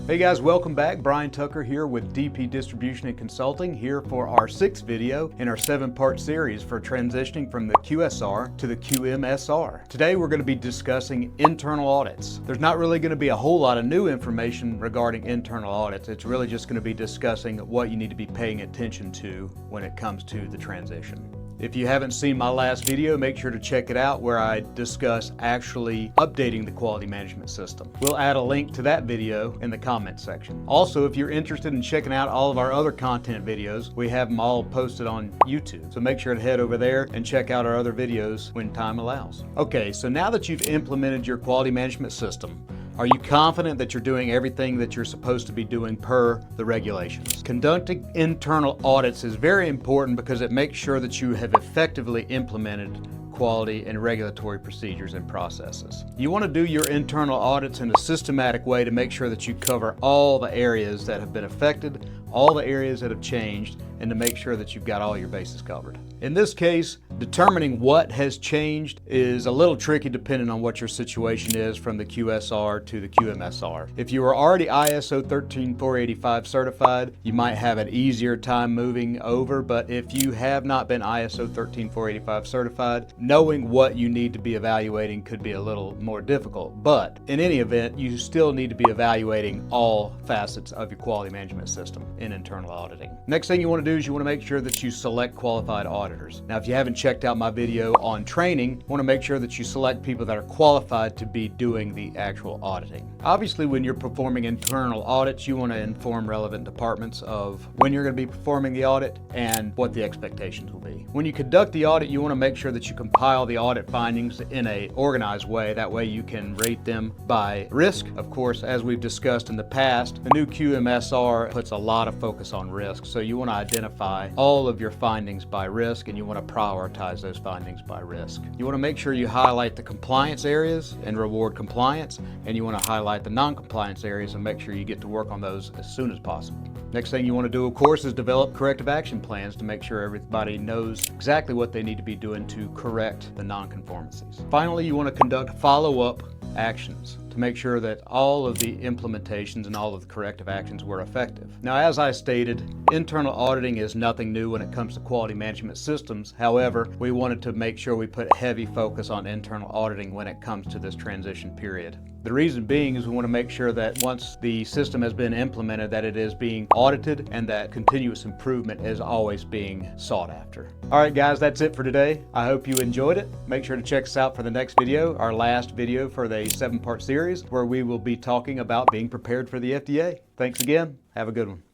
Hey guys, welcome back. Brian Tucker here with DP Distribution and Consulting, here for our 6th video in our 7-part series for transitioning from the QSR to the QMSR. Today we're going to be discussing internal audits. There's not really going to be a whole lot of new information regarding internal audits. It's really just going to be discussing what you need to be paying attention to when it comes to the transition. If you haven't seen my last video, make sure to check it out where I discuss actually updating the quality management system. We'll add a link to that video in the comment section. Also, if you're interested in checking out all of our other content videos, we have them all posted on YouTube. So make sure to head over there and check out our other videos when time allows. Okay, so now that you've implemented your quality management system, are you confident that you're doing everything that you're supposed to be doing per the regulations? Conducting internal audits is very important because it makes sure that you have effectively implemented quality and regulatory procedures and processes. You want to do your internal audits in a systematic way to make sure that you cover all the areas that have been affected, all the areas that have changed, and to make sure that you've got all your bases covered. In this case, determining what has changed is a little tricky depending on what your situation is from the QSR to the QMSR. If you are already ISO 13485 certified, you might have an easier time moving over, but if you have not been ISO 13485 certified, knowing what you need to be evaluating could be a little more difficult. But in any event, you still need to be evaluating all facets of your quality management system in internal auditing. Next thing you want to do is you want to make sure that you select qualified auditors. Now, if you haven't checked out my video on training, you want to make sure that you select people that are qualified to be doing the actual auditing. Obviously, when you're performing internal audits, you want to inform relevant departments of when you're going to be performing the audit and what the expectations will be. When you conduct the audit, you want to make sure that you compile the audit findings in an organized way. That way you can rate them by risk. Of course, as we've discussed in the past, the new QMSR puts a lot of focus on risk. So you want to identify all of your findings by risk, and you want to prioritize those findings by risk. You want to make sure you highlight the compliance areas and reward compliance, and you want to highlight the non-compliance areas and make sure you get to work on those as soon as possible. Next thing you want to do, of course, is develop corrective action plans to make sure everybody knows exactly what they need to be doing to correct the non-conformancies. Finally, you want to conduct follow-up actions to make sure that all of the implementations and all of the corrective actions were effective. Now, as I stated, internal auditing is nothing new when it comes to quality management systems. However, we wanted to make sure we put heavy focus on internal auditing when it comes to this transition period. The reason being is we want to make sure that once the system has been implemented, that it is being audited and that continuous improvement is always being sought after. All right, guys, that's it for today. I hope you enjoyed it. Make sure to check us out for the next video, our last video for the 7-part series, where we will be talking about being prepared for the FDA. Thanks again. Have a good one.